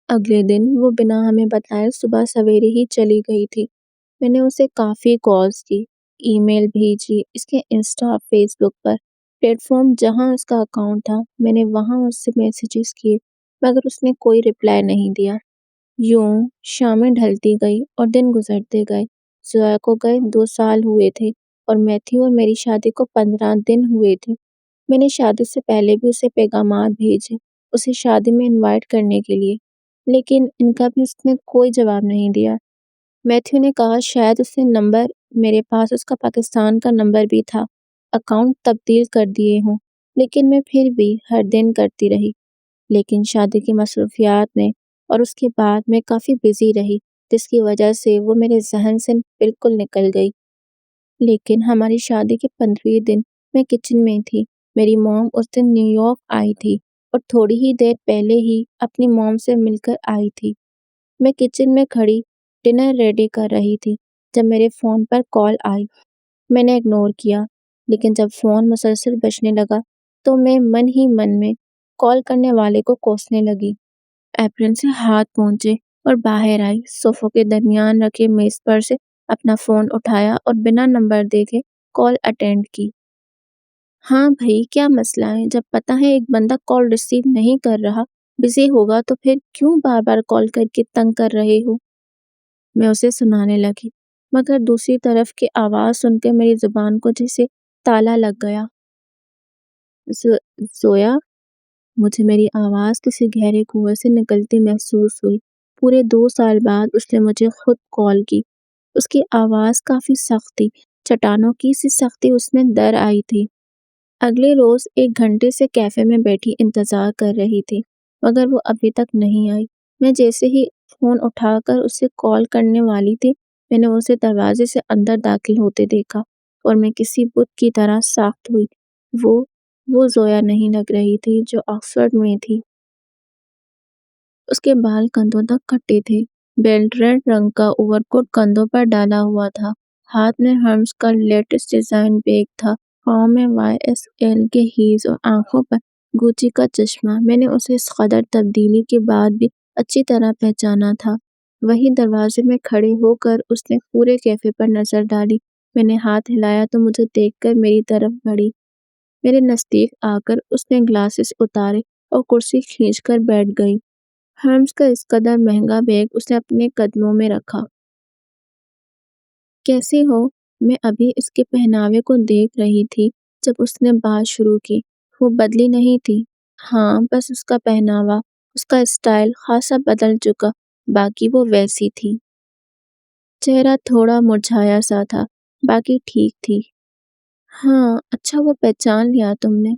اگلے دن وہ بنا ہمیں بتائے صبح سویرے ہی چلی گئی تھی۔ میں نے اسے کافی کالز کی، ای میل بھیجی، اس کے انسٹا فیس بک پر پلیٹ فارم جہاں اس کا اکاؤنٹ تھا میں نے وہاں اس سے میسیجز کیے، مگر اس نے کوئی رپلائی نہیں دیا۔ یوں شامیں ڈھلتی گئی اور دن گزرتے گئے۔ زویا کو گئے 2 سال ہوئے تھے اور میتھیو اور میری شادی کو 15 دن ہوئے تھے۔ میں نے شادی سے پہلے بھی اسے پیغامات بھیجے اسے شادی میں انوائٹ کرنے کے لیے، لیکن ان کا بھی اس نے کوئی جواب نہیں دیا۔ میتھیو نے کہا شاید اس نے نمبر، میرے پاس اس کا پاکستان کا نمبر بھی تھا، اکاؤنٹ تبدیل کر دیے ہوں، لیکن میں پھر بھی ہر دن کرتی رہی۔ لیکن شادی کی مصروفیات میں اور اس کے بعد میں کافی بزی رہی، جس کی وجہ سے وہ میرے ذہن سے بالکل نکل گئی۔ لیکن ہماری شادی کے 15ویں دن میں کچن میں تھی۔ میری موم اس دن نیو یارک آئی تھی اور تھوڑی ہی دیر پہلے ہی اپنی موم سے مل کر آئی تھی۔ میں کچن میں کھڑی ڈنر ریڈی کر رہی تھی جب میرے فون پر کال آئی۔ میں نے اگنور کیا، لیکن جب فون مسلسل بجنے لگا تو میں من ہی من میں کال کرنے والے کو کوسنے لگی۔ ایپرن سے ہاتھ پونچھے اور باہر آئی، صوفوں کے درمیان رکھے میز پر سے اپنا فون اٹھایا اور بنا نمبر دیکھے کال اٹینڈ کی۔ ہاں بھائی، کیا مسئلہ ہے؟ جب پتہ ہے ایک بندہ کال ریسیو نہیں کر رہا، بزی ہوگا، تو پھر کیوں بار بار کال کر کے تنگ کر رہے ہو؟ میں اسے سنانے لگی، مگر دوسری طرف کی آواز سن کے میری زبان کو جیسے تالا لگ گیا۔ زویا، مجھے میری آواز کسی گہرے کنویں سے نکلتی محسوس ہوئی۔ پورے 2 سال بعد اس نے مجھے خود کال کی۔ اس کی آواز کافی سخت تھی، چٹانوں کی سی سختی اس میں در آئی تھی۔ اگلے روز 1 گھنٹے سے کیفے میں بیٹھی انتظار کر رہی تھی، مگر وہ ابھی تک نہیں آئی۔ میں جیسے ہی فون اٹھا کر اسے کال کرنے والی تھی، میں نے اسے دروازے سے اندر داخل ہوتے دیکھا اور میں کسی بت کی طرح ساخت ہوئی۔ وہ زویا نہیں لگ رہی تھی جو آکسفورڈ میں تھی۔ اس کے بال کندھوں تک کٹے تھے، بیلٹ ریڈ رنگ کا اوور کوٹ کندھوں پر ڈالا ہوا تھا، ہاتھ میں ہرمز کا لیٹسٹ ڈیزائن بیگ تھا، پاؤں میں YSL کے ہیلز اور آنکھوں پر گوچی کا چشمہ۔ میں نے اسے اس قدر تبدیلی کے بعد بھی اچھی طرح پہچانا تھا۔ وہی دروازے میں کھڑے ہو کر اس نے پورے کیفے پر نظر ڈالی۔ میں نے ہاتھ ہلایا تو مجھے دیکھ کر میری طرف بڑھی۔ میرے نزدیک آ کر اس نے گلاسز اتارے اور کرسی کھینچ کر بیٹھ گئی۔ ہرمز کا اس قدر مہنگا بیگ اس نے اپنے قدموں میں رکھا۔ کیسی ہو؟ میں ابھی اس کے پہناوے کو دیکھ رہی تھی جب اس نے بات شروع کی۔ وہ بدلی نہیں تھی۔ ہاں، بس اس کا پہناوا، اس کا اسٹائل خاصا بدل چکا، باقی وہ ویسی تھی۔ چہرہ تھوڑا مرجھایا سا تھا، باقی ٹھیک تھی۔ ہاں، اچھا وہ پہچان لیا تم نے۔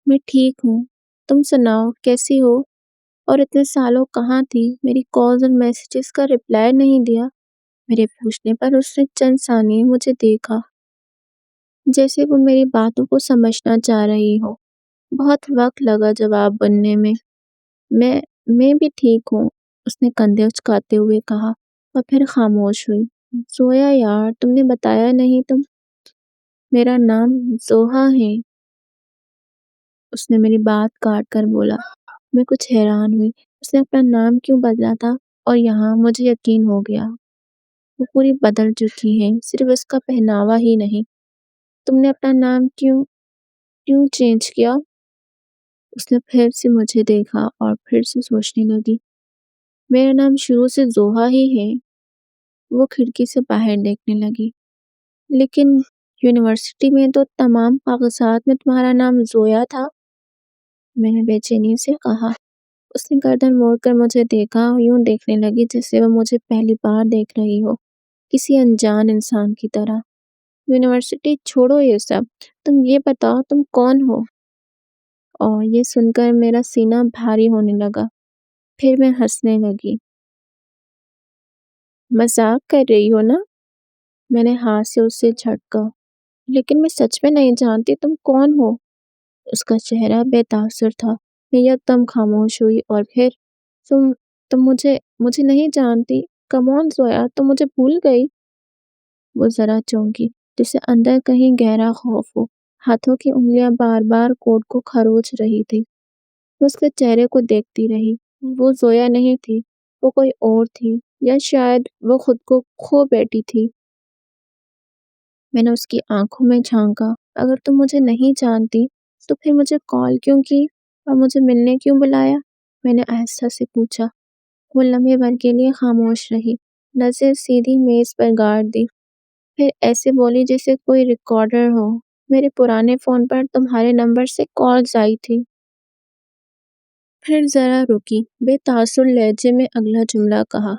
میں ٹھیک ہوں، تم سناؤ کیسی ہو؟ اور اتنے سالوں کہاں تھی؟ میری کالز اور میسیجز کا رپلائی نہیں دیا۔ میرے پوچھنے پر اس نے چند ثانیے مجھے دیکھا، جیسے وہ میری باتوں کو سمجھنا چاہ رہی ہو۔ بہت وقت لگا جواب بننے میں۔ میں بھی ٹھیک ہوں، اس نے کندھے اچکاتے ہوئے کہا اور پھر خاموش ہوئی۔ زویا یار، تم نے بتایا نہیں۔ میرا نام زوہا ہے، اس نے میری بات کاٹ کر بولا۔ میں کچھ حیران ہوئی، اس نے اپنا نام کیوں بدلا تھا؟ اور یہاں مجھے یقین ہو گیا، وہ پوری بدل چکی ہے، صرف اس کا پہناوا ہی نہیں۔ تم نے اپنا نام کیوں چینج کیا؟ اس نے پھر سے مجھے دیکھا اور پھر سے سوچنے لگی۔ میرا نام شروع سے زوہا ہی ہے۔ وہ کھڑکی سے باہر دیکھنے لگی۔ لیکن یونیورسٹی میں تو تمام کاغذات میں تمہارا نام زویا تھا، میں نے بے چینی سے کہا۔ اس نے گردن موڑ کر مجھے دیکھا اور یوں دیکھنے لگی جیسے وہ مجھے پہلی بار دیکھ رہی ہو، کسی انجان انسان کی طرح۔ یونیورسٹی چھوڑو یہ سب، تم یہ بتاؤ تم کون ہو؟ اور یہ سن کر میرا سینہ بھاری ہونے لگا۔ پھر میں ہنسنے لگی۔ مذاق کر رہی ہو نا؟ میں نے ہاتھ سے اسے جھٹکا۔ لیکن میں سچ میں نہیں جانتی تم کون ہو۔ اس کا چہرہ بے تاثر تھا۔ میں یکدم خاموش ہوئی اور پھر تم مجھے نہیں جانتی؟ کم آن زویا، تم مجھے بھول گئی؟ وہ ذرا چونکی، جسے اندر کہیں گہرا خوف ہو۔ ہاتھوں کی انگلیاں بار بار کوٹ کو کھروچ رہی تھی۔ وہ اس کے چہرے کو دیکھتی رہی۔ وہ زویا نہیں تھی، وہ کوئی اور تھی، یا شاید وہ خود کو کھو بیٹھی تھی۔ میں نے اس کی آنکھوں میں جھانکا۔ اگر تم مجھے نہیں جانتی تو پھر مجھے کال کیوں کی اور مجھے ملنے کیوں بلایا؟ میں نے آہستہ سے پوچھا۔ وہ لمحے بھر کے لیے خاموش رہی، نظر سیدھی میز پر گاڑ دی، پھر ایسے بولی جیسے کوئی ریکارڈر ہو۔ میرے پرانے فون پر تمہارے نمبر سے کالز آئی تھی۔ پھر ذرا رکی، بے تاثر لہجے میں اگلا جملہ کہا۔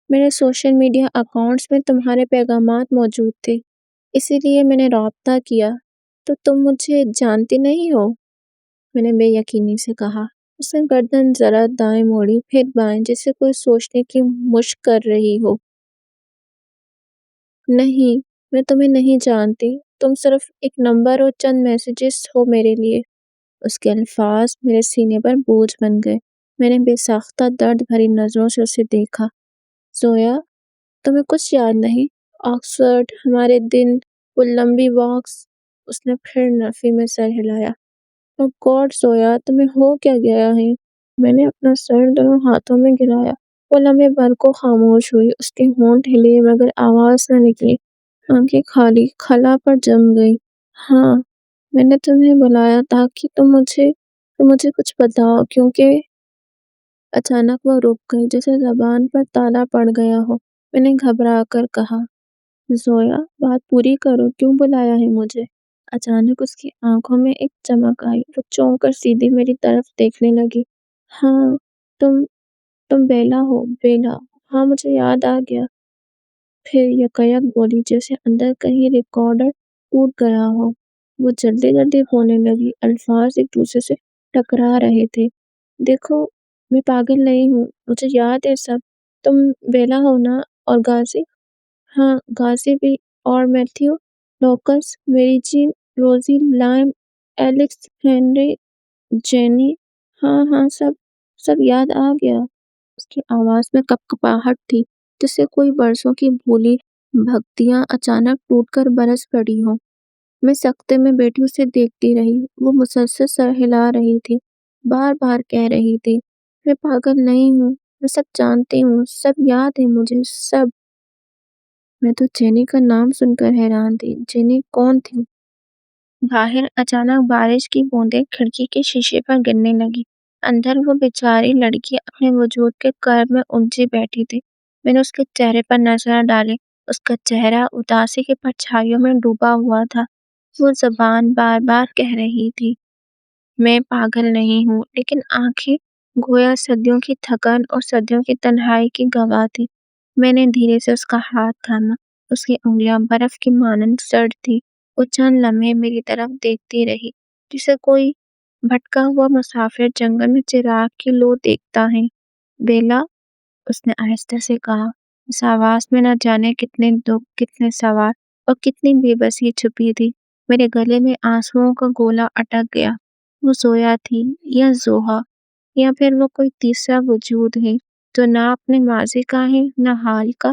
میرے سوشل میڈیا اکاؤنٹس میں تمہارے پیغامات موجود تھے، اسی لیے میں نے رابطہ کیا۔ تو تم مجھے جانتی نہیں ہو؟ میں نے بے یقینی سے کہا۔ اس نے گردن ذرا دائیں موڑی، پھر بائیں، جیسے کوئی سوچنے کی مشق کر رہی ہو۔ نہیں، میں تمہیں نہیں جانتی، تم صرف ایک نمبر اور چند میسیجز ہو میرے لیے۔ اس کے الفاظ میرے سینے پر بوجھ بن گئے۔ میں نے بے ساختہ درد بھری نظروں سے اسے دیکھا۔ زویا، تمہیں کچھ یاد نہیں؟ آکسفورڈ، ہمارے دن، وہ لمبی واکس۔ اس نے پھر نفی میں سر ہلایا۔ او گاڈ زویا، تمہیں ہو کیا گیا ہے؟ میں نے اپنا سر دونوں ہاتھوں میں گرایا۔ وہ لمحے بھر کو خاموش ہوئی، اس کے ہونٹ ہلے مگر آواز نہ نکلی، آنکھیں خالی خلا پر جم گئی۔ ہاں، میں نے تمہیں بلایا تاکہ تم مجھے کچھ بتاؤ، کیونکہ اچانک وہ رک گئی، جیسے زبان پر تالا پڑ گیا ہو۔ میں نے گھبرا کر کہا، زویا بات پوری کرو، کیوں بلایا ہے مجھے؟ اچانک اس کی آنکھوں میں ایک چمک آئی، وہ چونک کر سیدھی میری طرف دیکھنے لگی۔ ہاں، تم بیلا ہو، بیلا۔ ہاں، مجھے یاد آ گیا۔ پھر یکایک بولی جیسے اندر کہیں ریکارڈر ٹوٹ گیا ہو۔ وہ جلدی جلدی ہونے لگی، الفاظ ایک دوسرے سے ٹکرا رہے تھے۔ دیکھو، میں پاگل نہیں ہوں، مجھے یاد ہے سب۔ تم بیلا ہو نا؟ اور غازی؟ ہاں، غازی بھی، اور میتھیو، لوکس، میری جین، روزی، لائم، ایلکس، ہنری، جینی۔ ہاں ہاں، سب یاد آ گیا۔ اس کی آواز میں کپکپاہٹ تھی، جسے کوئی برسوں کی بھولی بھکتیاں اچانک ٹوٹ کر برس پڑی ہوں۔ میں سکتے میں بیٹھی اسے دیکھتی رہی۔ وہ مسلسل سر ہلا رہی تھی، بار بار کہہ رہی تھی، میں پاگل نہیں ہوں، میں سب جانتی ہوں، سب یاد ہے مجھے، سب۔ میں تو جینی کا نام سن کر حیران تھی۔ جینی کون تھی؟ باہر اچانک بارش کی بوندیں کھڑکی کے شیشے پر گرنے لگی۔ اندر وہ بیچاری لڑکی اپنے وجود کے کرب میں الجھی بیٹھی تھی۔ میں نے اس کے چہرے پر نظر ڈالی۔ اس کا چہرہ اداسی کی پرچھائیوں میں ڈوبا ہوا تھا۔ وہ زبان بار بار کہہ رہی تھی، میں پاگل نہیں ہوں، لیکن آنکھیں گویا صدیوں کی تھکن اور صدیوں کی تنہائی کی گواہ تھی۔ میں نے دھیرے سے اس کا ہاتھ تھاما۔ اس کی انگلیاں برف کی مانند سرد تھی۔ وہ چند لمحے میری طرف دیکھتی رہی، جسے کوئی بھٹکا ہوا مسافر جنگل میں چراغ کی لو دیکھتا ہے۔ بیلا، اس نے آہستہ سے کہا۔ اس آواز میں نہ جانے کتنے دکھ، کتنے سوال اور کتنی بے بسی چھپی تھی۔ میرے گلے میں آنسوؤں کا گولا اٹک گیا۔ وہ زویا تھی، یا زوہا، یا پھر وہ کوئی تیسرا وجود ہے جو نہ اپنے ماضی کا ہے نہ حال کا۔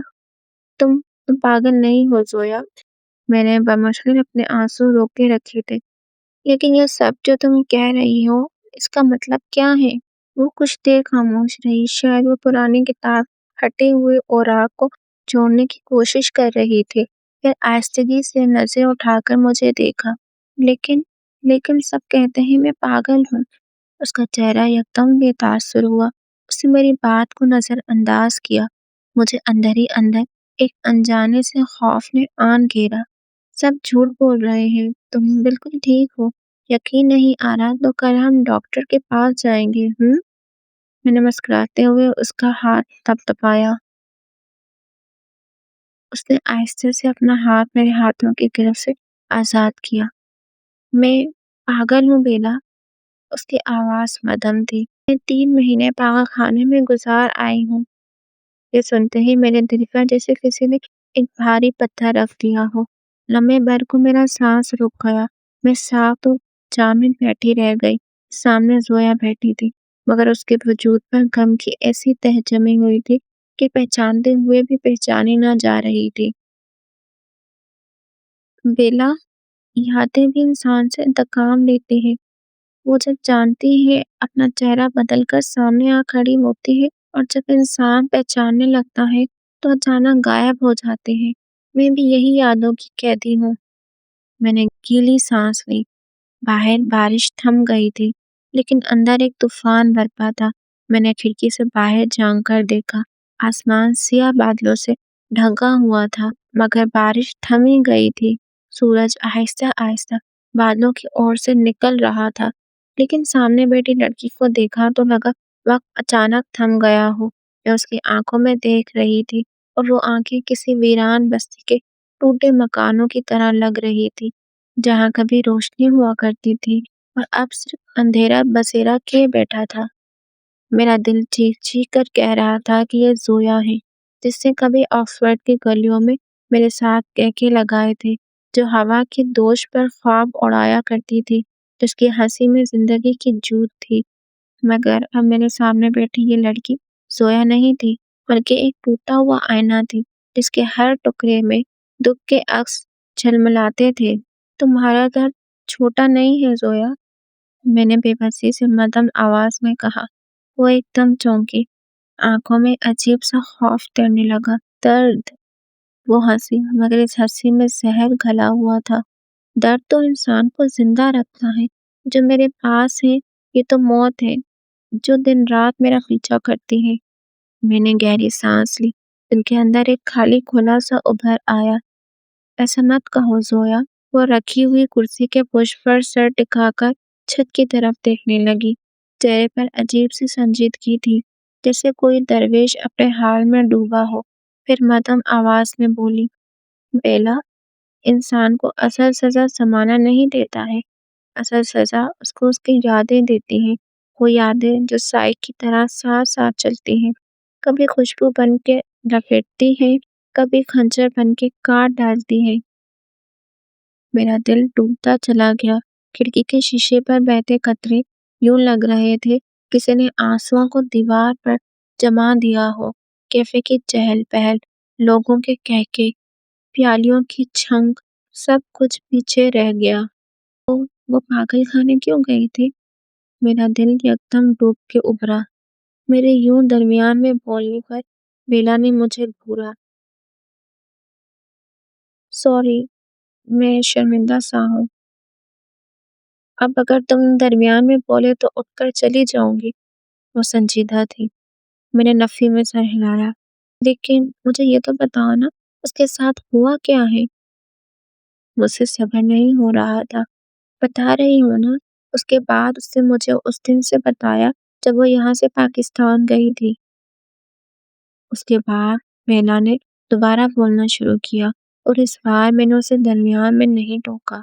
تم پاگل نہیں ہو زویا۔ میں نے بمشکل اپنے آنسو روکے رکھے تھے۔ لیکن یہ سب جو تم کہہ رہی ہو، اس کا مطلب کیا ہے؟ وہ کچھ دیر خاموش رہی، شاید وہ پرانی کتاب ہٹے ہوئے اوراق کو جوڑنے کی کوشش کر رہی تھی۔ پھر آہستگی سے نظر اٹھا کر مجھے دیکھا۔ لیکن سب کہتے ہیں میں پاگل ہوں۔ اس کا چہرہ یکدم بے تاثر ہوا۔ اس نے میری بات کو نظر انداز کیا۔ مجھے اندر ہی اندر ایک انجانے سے خوف نے آن گھیرا۔ سب جھوٹ بول رہے ہیں، تم بالکل ٹھیک ہو۔ یقین نہیں آ رہا تو کل ہم ڈاکٹر کے پاس جائیں گے۔ میں نے مسکراتے ہوئے اس کا ہاتھ تھپتھپایا۔ اس نے آہستہ سے اپنا ہاتھ میرے ہاتھوں کی گرفت سے آزاد کیا۔ میں پاگل ہوں بیلا۔ اس کی آواز مدھم تھی۔ میں 3 مہینے پاگل خانے میں گزار آئی ہوں۔ یہ سنتے ہی میرے دل پر جیسے کسی نے ایک بھاری پتھر رکھ دیا ہو۔ لمحے بھر کو میرا سانس رک گیا۔ میں ساکت و جامد بیٹھی رہ گئی۔ سامنے زویا بیٹھی تھی، مگر اس کے وجود پر غم کی ایسی تہ جمی ہوئی تھی کہ پہچانتے ہوئے بھی پہچانی نہ جا رہی تھی۔ بیلا، یادیں بھی انسان سے انتقام لیتی ہے۔ وہ جب جانتی ہے اپنا چہرہ بدل کر سامنے آ کھڑی ہوتی ہے اور جب انسان پہچاننے لگتا ہے تو اچانک غائب ہو جاتے ہیں۔ میں بھی یہی یادوں کی قیدی ہوں۔ میں نے گیلی سانس لی۔ باہر بارش تھم گئی تھی لیکن اندر ایک طوفان برپا تھا۔ میں نے کھڑکی سے باہر جھانک کر دیکھا۔ آسمان سیاہ بادلوں سے ڈھکا ہوا تھا مگر بارش تھم ہی گئی تھی۔ سورج آہستہ آہستہ بادلوں کی اور سے نکل رہا تھا لیکن سامنے بیٹھی لڑکی کو دیکھا تو لگا وقت اچانک تھم گیا ہو۔ میں اس کی آنکھوں میں دیکھ رہی تھی اور وہ آنکھیں کسی ویران بستی کے ٹوٹے مکانوں کی طرح لگ رہی تھی جہاں کبھی روشنی ہوا کرتی تھی اور اب صرف اندھیرا بسیرا کیے بیٹھا تھا۔ میرا دل چیخ چیخ کر کہہ رہا تھا کہ یہ زویا ہے جس نے کبھی آکسفورڈ کی گلیوں میں میرے ساتھ کہکے لگائے تھے، جو ہوا کی دوش پر خواب اڑایا کرتی تھی، جس کی ہنسی میں زندگی کی جوت تھی۔ مگر اب میرے سامنے بیٹھی یہ لڑکی زویا نہیں تھی بلکہ ایک ٹوٹا ہوا آئینہ تھی جس کے ہر ٹکڑے میں دکھ کے عکس جھلملاتے تھے۔ تمہارا درد چھوٹا نہیں ہے زویا، میں نے بے بسی سے مدھم آواز میں کہا۔ وہ ایک دم چونکی، آنکھوں میں عجیب سا خوف تیرنے لگا۔ درد؟ وہ ہنسی مگر اس ہنسی میں زہر گھلا ہوا تھا۔ درد تو انسان کو زندہ رکھتا ہے، جو میرے پاس ہے یہ تو موت ہے جو دن رات میرا پیچھا کرتی ہے۔ میں نے گہری سانس لی، دل کے اندر ایک خالی کھلا سا ابھر آیا۔ ایسا مت کہو زویا۔ وہ رکھی ہوئی کرسی کے پشت پر سر ٹکا کر چھت کی طرف دیکھنے لگی۔ چہرے پر عجیب سی سنجیدگی تھی جیسے کوئی درویش اپنے حال میں ڈوبا ہو۔ پھر مدھم آواز میں بولی، بیلا، انسان کو اصل سزا زمانہ نہیں دیتا ہے، اصل سزا اس کو اس کی یادیں دیتی ہیں۔ وہ یادیں جو سائے کی طرح ساتھ ساتھ چلتی ہیں، کبھی خوشبو بن کے لپیٹتی ہیں، کبھی خنجر بن کے کاٹ ڈالتی ہیں۔ میرا دل ڈوبتا چلا گیا۔ کھڑکی کے شیشے پر بہتے قطرے یوں لگ رہے تھے کسی نے آنسوؤں کو دیوار پر جما دیا ہو۔ کیفے کی چہل پہل، لوگوں کے کہکے، پیالیوں کی چھنک، سب کچھ پیچھے رہ گیا۔ وہ پاگل خانے کیوں گئی تھی؟ میرا دل یکدم ڈوب کے ابھرا۔ میرے یوں درمیان میں بولنے پر بیلا نے مجھے گھورا۔ سوری، میں شرمندہ سا ہوں۔ اب اگر تم درمیان میں بولے تو اٹھ کر چلی جاؤں گی۔ وہ سنجیدہ تھی۔ میں نے نفی میں سر ہلایا۔ لیکن مجھے یہ تو بتاؤ نا، اس کے ساتھ ہوا کیا ہے؟ مجھ سے صبر نہیں ہو رہا تھا۔ بتا رہی ہوں نا، اس کے بعد اس نے مجھے اس دن سے بتایا جب وہ یہاں سے پاکستان گئی تھی۔ اس کے بعد بیلا نے دوبارہ بولنا شروع کیا اور اس بار میں نے اسے درمیان میں نہیں ٹوکا۔